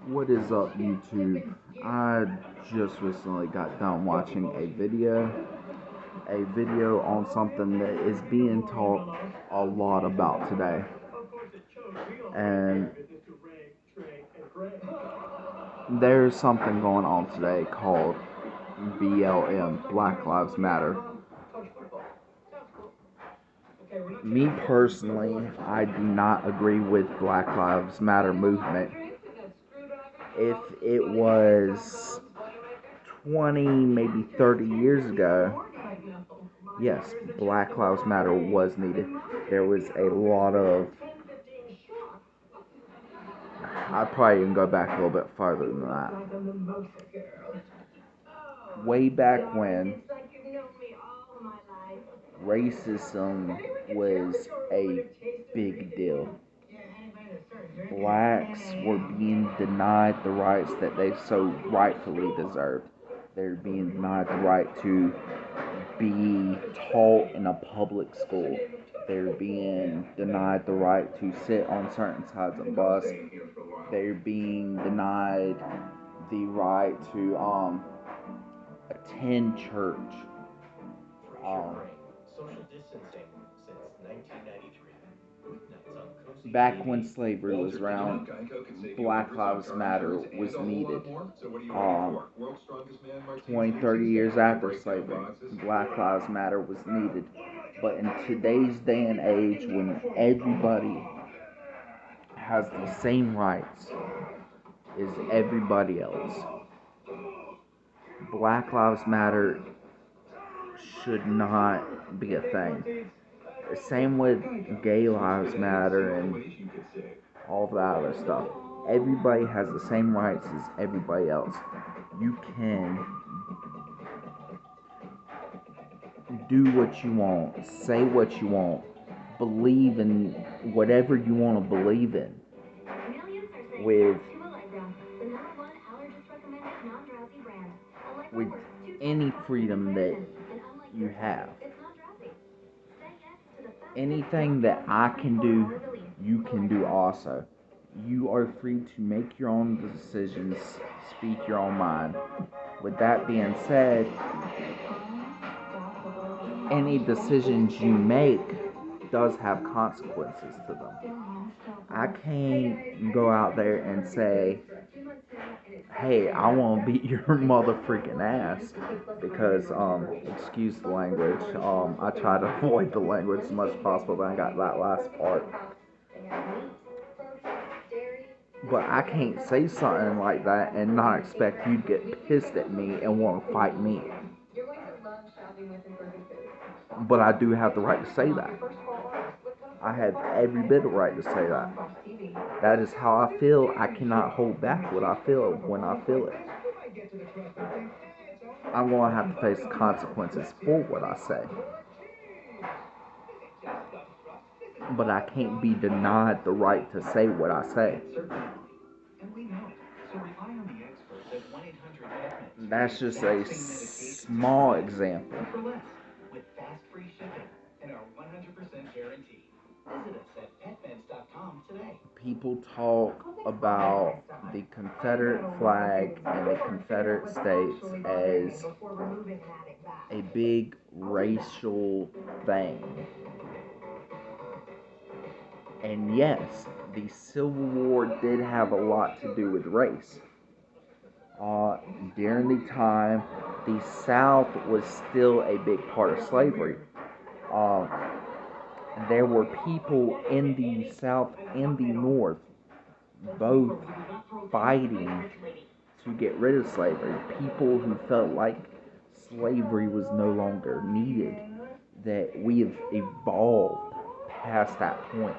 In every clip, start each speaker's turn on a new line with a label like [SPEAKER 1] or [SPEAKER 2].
[SPEAKER 1] What is up, YouTube? I just recently got done watching a video on something that is being talked a lot about today. And there's something going on today called BLM, Black Lives Matter. Me personally, I do not agree with Black Lives Matter movement. If it was 20, maybe 30 years ago, yes, Black Lives Matter was needed. There was a lot of, I'd probably even go back a little bit farther than that. Way back when, racism was a big deal. Blacks were being denied the rights that they so rightfully deserved. They're being denied the right to be taught in a public school. They're being denied the right to sit on certain sides of the bus. They're being denied the right to attend church. Back when slavery was around, Black Lives Matter was needed. 20, 30 years after slavery, Black Lives Matter was needed. But in today's day and age, when everybody has the same rights as everybody else, Black Lives Matter should not be a thing. Same with Gay Lives Matter and all that other stuff. Everybody has the same rights as everybody else. You can do what you want, say what you want, believe in whatever you want to believe in with with any freedom that you have. Anything that I can do, you can do also. You are free to make your own decisions, speak your own mind. With that being said, any decisions you make does have consequences to them. I can't go out there and say, hey, I want to beat your mother freaking ass because, excuse the language, I try to avoid the language as much as possible, but I got that last part. But I can't say something like that and not expect you to get pissed at me and want to fight me. But I do have the right to say that. I have every bit of right to say that. That is how I feel. I cannot hold back what I feel when I feel it. I'm going to have to face consequences for what I say. But I can't be denied the right to say what I say. That's just a small example. People talk about the Confederate flag and the Confederate States as a big racial thing. And yes, the Civil War did have a lot to do with race. During the time, the South was still a big part of slavery. There were people in the South and the North both fighting to get rid of slavery. People who felt like slavery was no longer needed, that we have evolved past that point.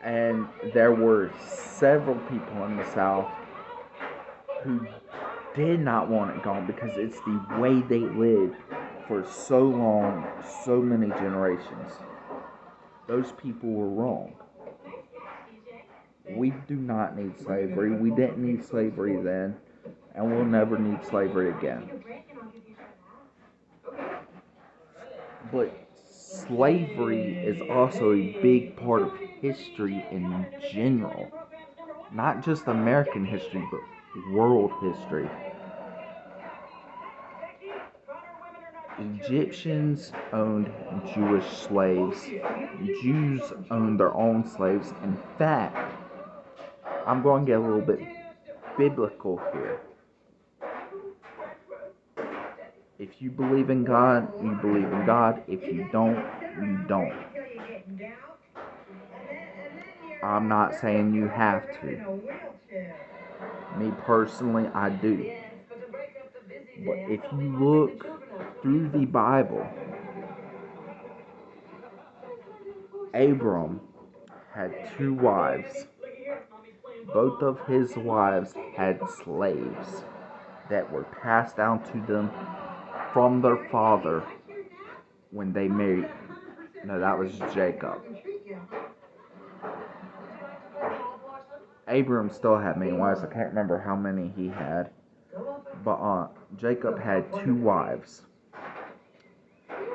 [SPEAKER 1] And there were several people in the South who did not want it gone because it's the way they lived for so long, so many generations. Those people were wrong. We do not need slavery. We didn't need slavery then, and we'll never need slavery again. But slavery is also a big part of history in general. Not just American history, but world history. Egyptians owned Jewish slaves. Jews owned their own slaves. In fact, I'm going to get a little bit biblical here. If you believe in God, you believe in God. If you don't, you don't. I'm not saying you have to. Me personally, I do. But if you look through the Bible, Abram had 2 wives. Both of his wives had slaves that were passed down to them from their father when they married. No, that was Jacob. Abram still had many wives. I can't remember how many he had. But Jacob had 2 wives.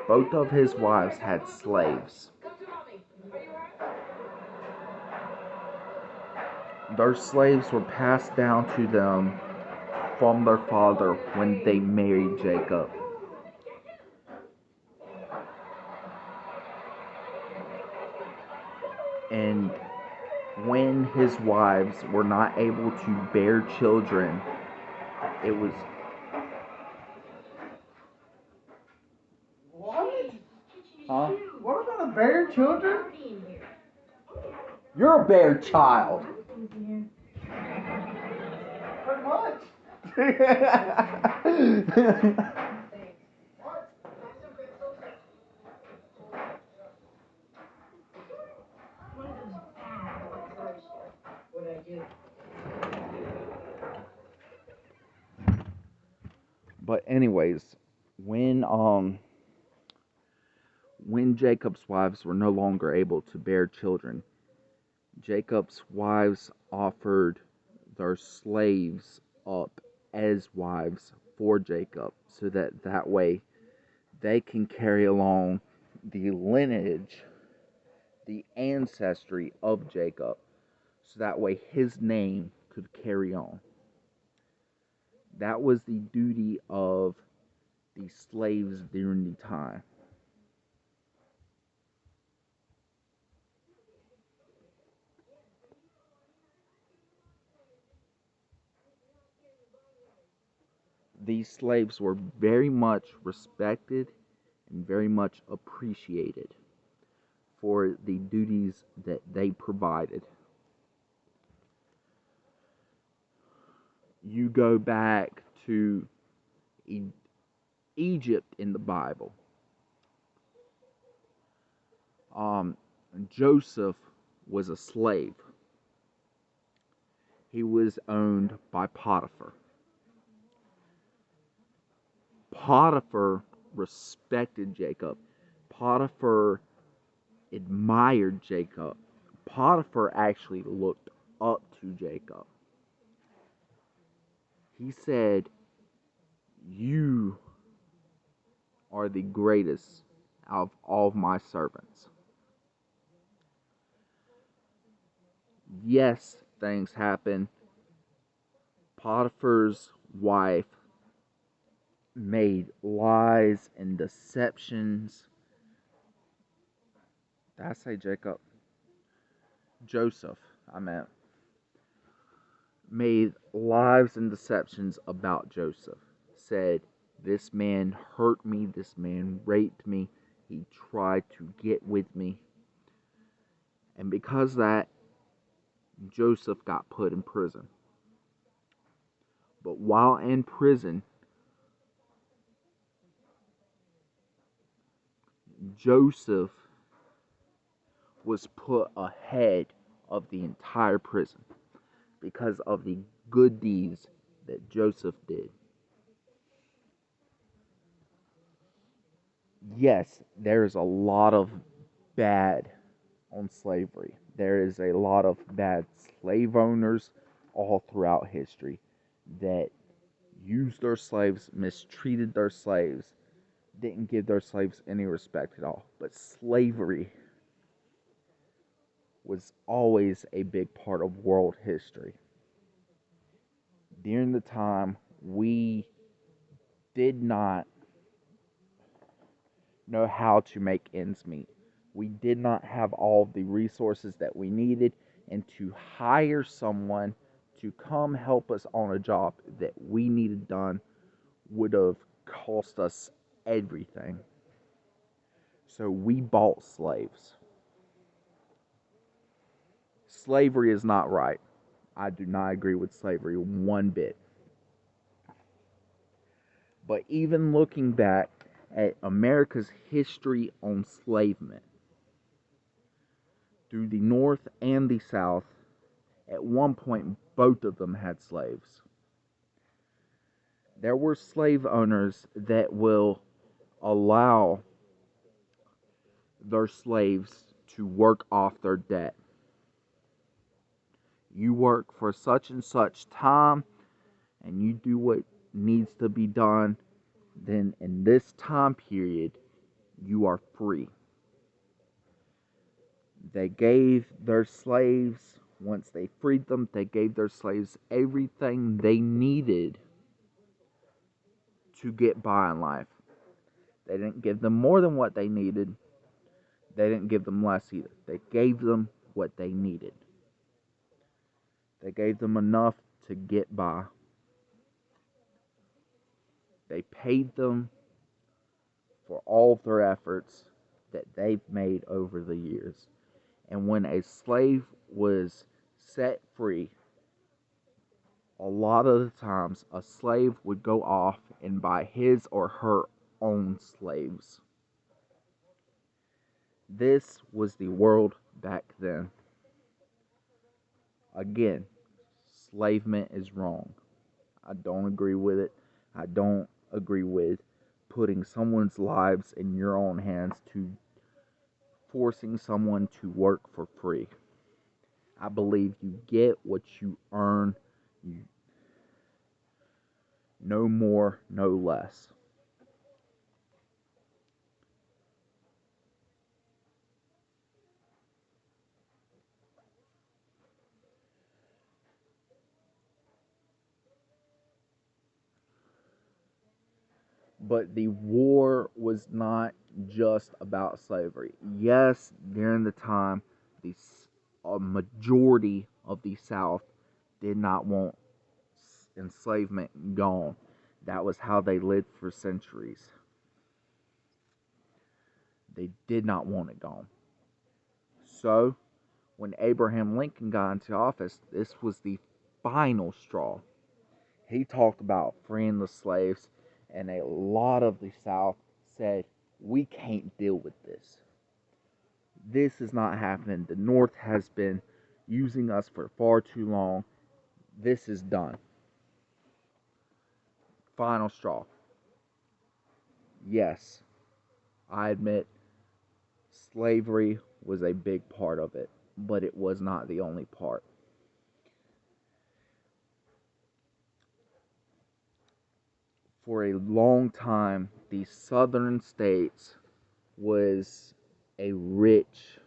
[SPEAKER 1] Both of his wives had slaves. Their slaves were passed down to them from their father when they married Jacob. And when his wives were not able to bear children, it was...
[SPEAKER 2] What?
[SPEAKER 1] Huh?
[SPEAKER 2] What about a bear children?
[SPEAKER 1] You're a bear child.
[SPEAKER 2] Pretty much.
[SPEAKER 1] But anyways, when Jacob's wives were no longer able to bear children, Jacob's wives offered their slaves up as wives for Jacob, so that way they can carry along the lineage, the ancestry of Jacob, so that way his name could carry on. That was the duty of the slaves during the time. These slaves were very much respected and very much appreciated for the duties that they provided. You go back to Egypt in the Bible. Joseph was a slave. He was owned by Potiphar. Potiphar respected Jacob. Potiphar admired Jacob. Potiphar actually looked up to Jacob. He said, "You are the greatest out of all of my servants." Yes, things happen. Potiphar's wife made lies and deceptions. Did I say Jacob? Joseph, I meant. Made lies and deceptions about Joseph. Said, "This man hurt me, this man raped me, he tried to get with me." And because of that, Joseph got put in prison. But while in prison, Joseph was put ahead of the entire prison because of the good deeds that Joseph did. Yes, there is a lot of bad on slavery. There is a lot of bad slave owners all throughout history that used their slaves, mistreated their slaves, didn't give their slaves any respect at all. But slavery was always a big part of world history. During the time, we did not know how to make ends meet. We did not have all the resources that we needed, and to hire someone to come help us on a job that we needed done would have cost us everything. So we bought slaves. Slavery is not right. I do not agree with slavery one bit. But even looking back at America's history on enslavement, through the North and the South, at one point both of them had slaves. There were slave owners that will allow their slaves to work off their debt. You work for such and such time and you do what needs to be done, then in this time period, you are free. They gave their slaves, once they freed them, they gave their slaves everything they needed to get by in life. They didn't give them more than what they needed. They didn't give them less either. They gave them what they needed. They gave them enough to get by. They paid them for all of their efforts that they've made over the years. And when a slave was set free, a lot of the times a slave would go off and buy his or her own slaves. This was the world back then. Again, enslavement is wrong. I don't agree with it. I don't agree with putting someone's lives in your own hands to forcing someone to work for free. I believe you get what you earn, you no more, no less. But the war was not just about slavery. Yes, during the time, the a majority of the South did not want enslavement gone. That was how they lived for centuries. They did not want it gone. So, when Abraham Lincoln got into office, this was the final straw. He talked about freeing the slaves, and a lot of the South said, we can't deal with this. This is not happening. The North has been using us for far too long. This is done. Final straw. Yes, I admit slavery was a big part of it, but it was not the only part. For a long time, the southern states was a rich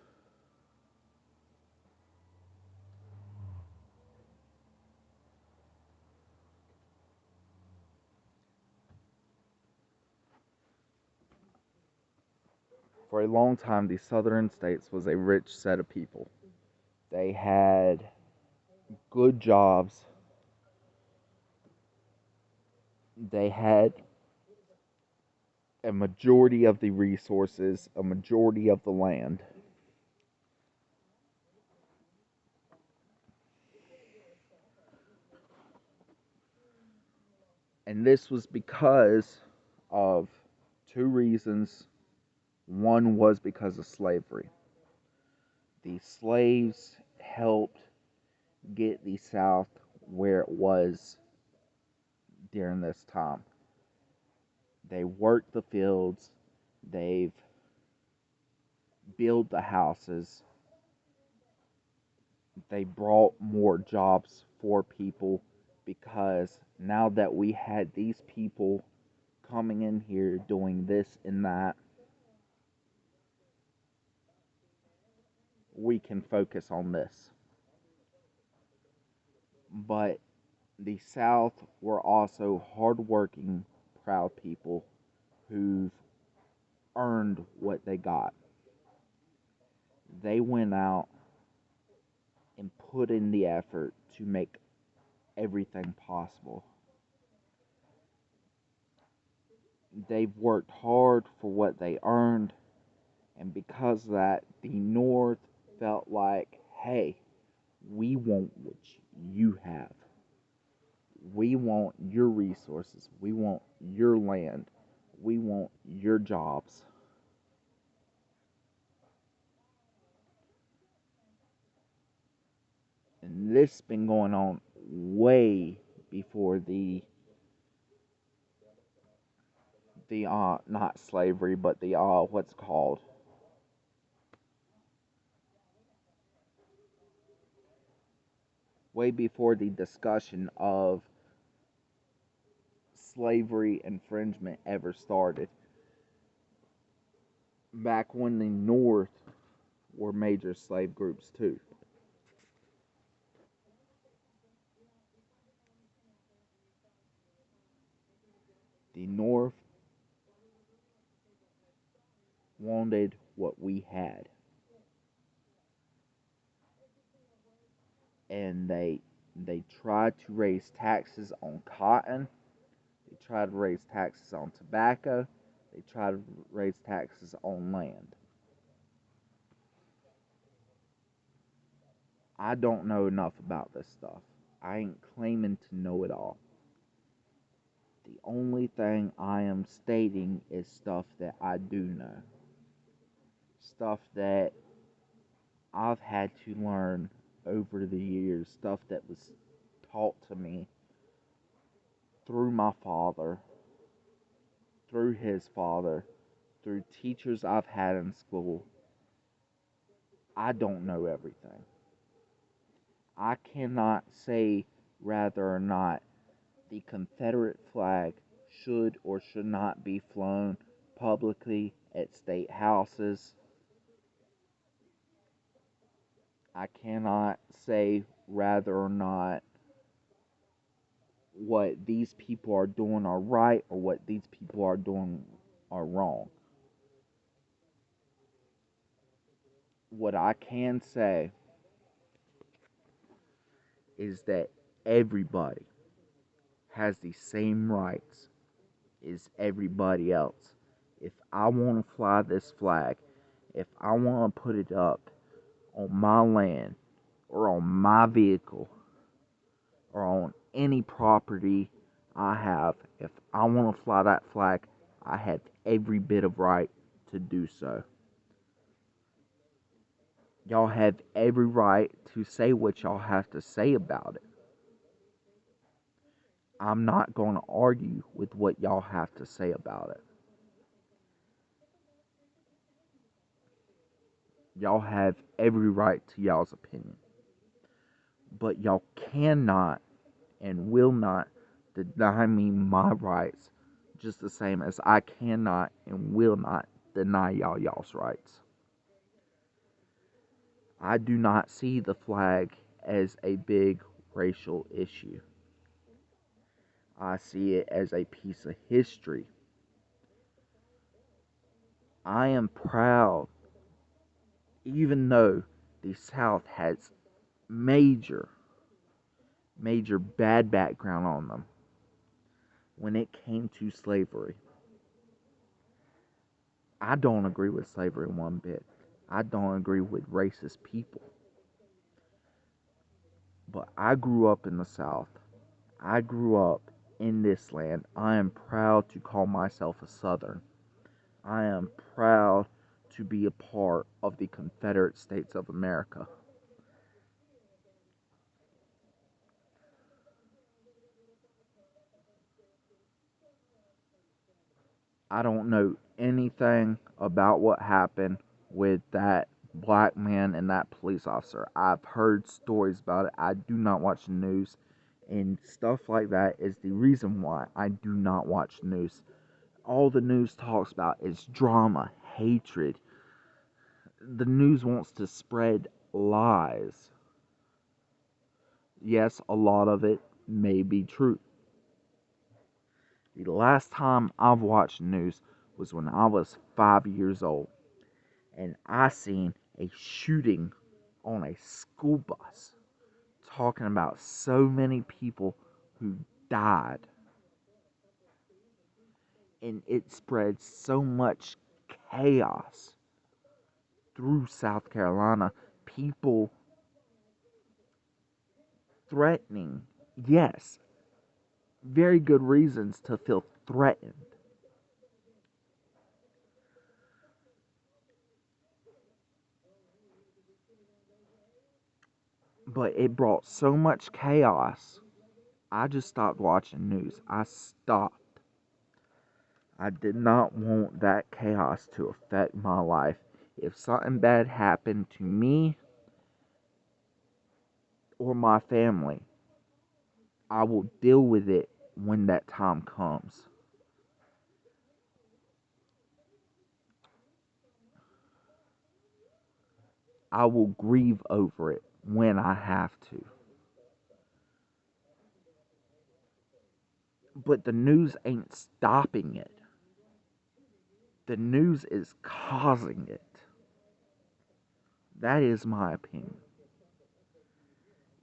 [SPEAKER 1] for a long time the southern states was a rich set of people. They had good jobs. They had a majority of the resources, a majority of the land. And this was because of two reasons. One was because of slavery. The slaves helped get the South where it was during this time. They worked the fields, they've built the houses, they brought more jobs for people because now that we had these people coming in here doing this and that, we can focus on this. But the South were also hardworking, proud people who've earned what they got. They went out and put in the effort to make everything possible. They've worked hard for what they earned, and because of that, the North felt like, hey, we want what you have. We want your resources. We want your land. We want your jobs. And this has been going on way before the not slavery, but the what's it called, way before the discussion of slavery infringement ever started. Back when the North were major slave groups too. The North wanted what we had, and they tried to raise taxes on cotton. They tried to raise taxes on tobacco. They tried to raise taxes on land. I don't know enough about this stuff. I ain't claiming to know it all. The only thing I am stating is stuff that I do know. Stuff that I've had to learn over the years. Stuff that was taught to me through my father, through his father, through teachers I've had in school. I don't know everything. I cannot say whether or not the Confederate flag should or should not be flown publicly at state houses. I cannot say whether or not what these people are doing are right or what these people are doing are wrong. What I can say is that everybody has the same rights as everybody else. If I want to fly this flag, if I want to put it up on my land or on my vehicle or on any property I have, if I want to fly that flag, I have every bit of right to do so. Y'all have every right to say what y'all have to say about it. I'm not going to argue with what y'all have to say about it. Y'all have every right to y'all's opinion. But y'all cannot and will not deny me my rights just the same as I cannot and will not deny y'all's rights. I do not see the flag as a big racial issue. I see it as a piece of history. I am proud, even though the South has major bad background on them when it came to slavery. I don't agree with slavery one bit. I don't agree with racist people. But I grew up in the South. I grew up in this land. I am proud to call myself a Southern. I am proud to be a part of the Confederate States of America. I don't know anything about what happened with that black man and that police officer. I've heard stories about it. I do not watch the news, and stuff like that is the reason why I do not watch the news. All the news talks about is drama, hatred. The news wants to spread lies. Yes, a lot of it may be true. The last time I've watched news was when I was 5 years old, and I seen a shooting on a school bus, talking about so many people who died, and it spread so much chaos through South Carolina. People threatening, yes, very good reasons to feel threatened. But it brought so much chaos, I just stopped watching news. I stopped. I did not want that chaos to affect my life. If something bad happened to me or my family, I will deal with it when that time comes. I will grieve over it when I have to. But the news ain't stopping it. The news is causing it. That is my opinion.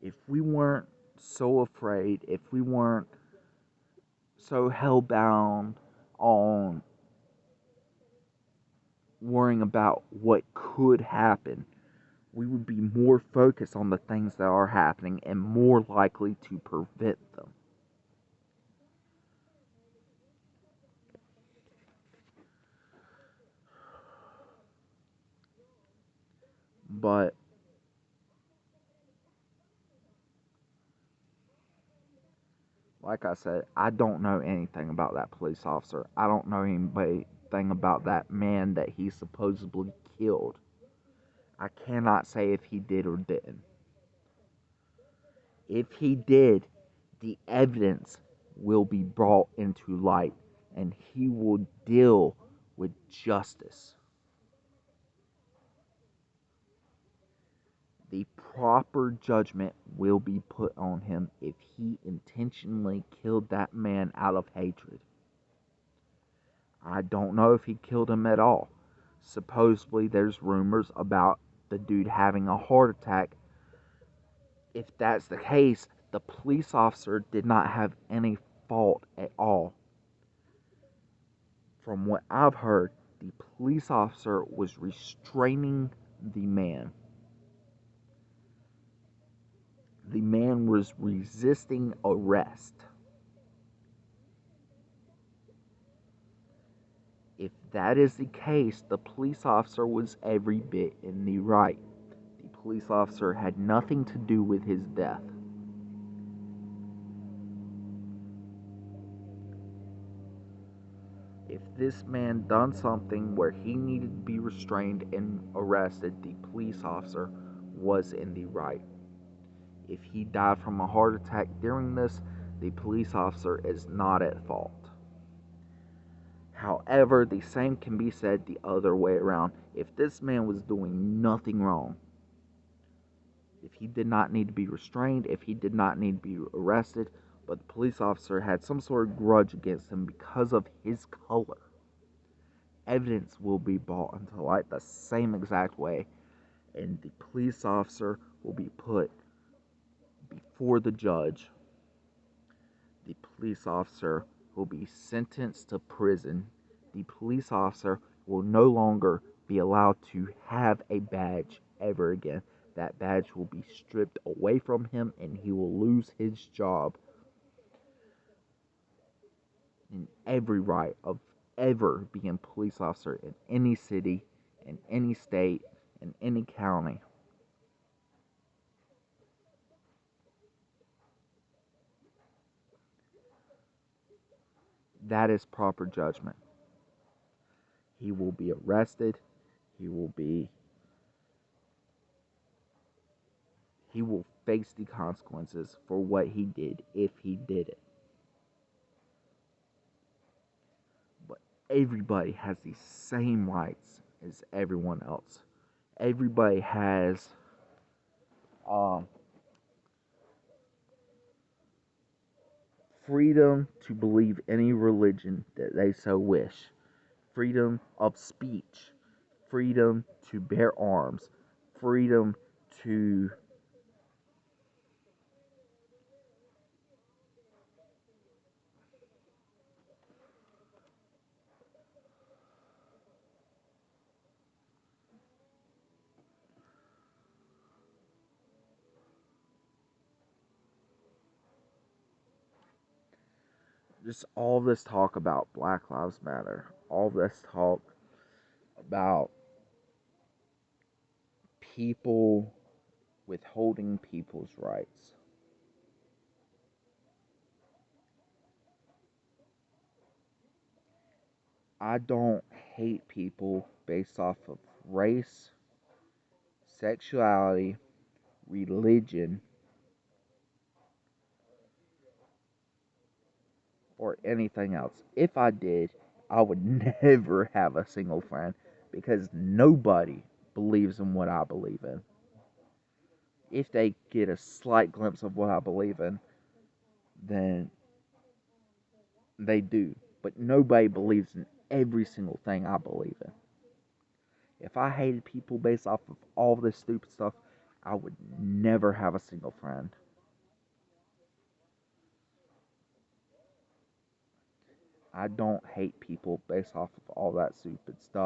[SPEAKER 1] If we weren't so afraid, if we weren't so hellbound on worrying about what could happen, we would be more focused on the things that are happening and more likely to prevent them. But like I said, I don't know anything about that police officer. I don't know anything about that man that he supposedly killed. I cannot say if he did or didn't. If he did, the evidence will be brought into light and he will deal with justice. The proper judgment will be put on him if he intentionally killed that man out of hatred. I don't know if he killed him at all. Supposedly, there's rumors about the dude having a heart attack. If that's the case, the police officer did not have any fault at all. From what I've heard, the police officer was restraining the man. The man was resisting arrest. If that is the case, the police officer was every bit in the right. The police officer had nothing to do with his death. If this man done something where he needed to be restrained and arrested, the police officer was in the right. If he died from a heart attack during this, the police officer is not at fault. However, the same can be said the other way around. If this man was doing nothing wrong, if he did not need to be restrained, if he did not need to be arrested, but the police officer had some sort of grudge against him because of his color, evidence will be brought into light the same exact way, and the police officer will be put before the judge. The police officer will be sentenced to prison. The police officer will no longer be allowed to have a badge ever again. That badge will be stripped away from him and he will lose his job and every right of ever being a police officer in any city, in any state, in any county. That is proper judgment. He will be arrested. He will be he will face the consequences for what he did if he did it. But everybody has the same rights as everyone else. Everybody has um, freedom to believe any religion that they so wish, freedom of speech, freedom to bear arms, freedom to just all this talk about Black Lives Matter, all this talk about people withholding people's rights. I don't hate people based off of race, sexuality, religion, or anything else. If I did, I would never have a single friend because nobody believes in what I believe in. If they get a slight glimpse of what I believe in, then they do. But nobody believes in every single thing I believe in. If I hated people based off of all this stupid stuff, I would never have a single friend. I don't hate people based off of all that stupid stuff.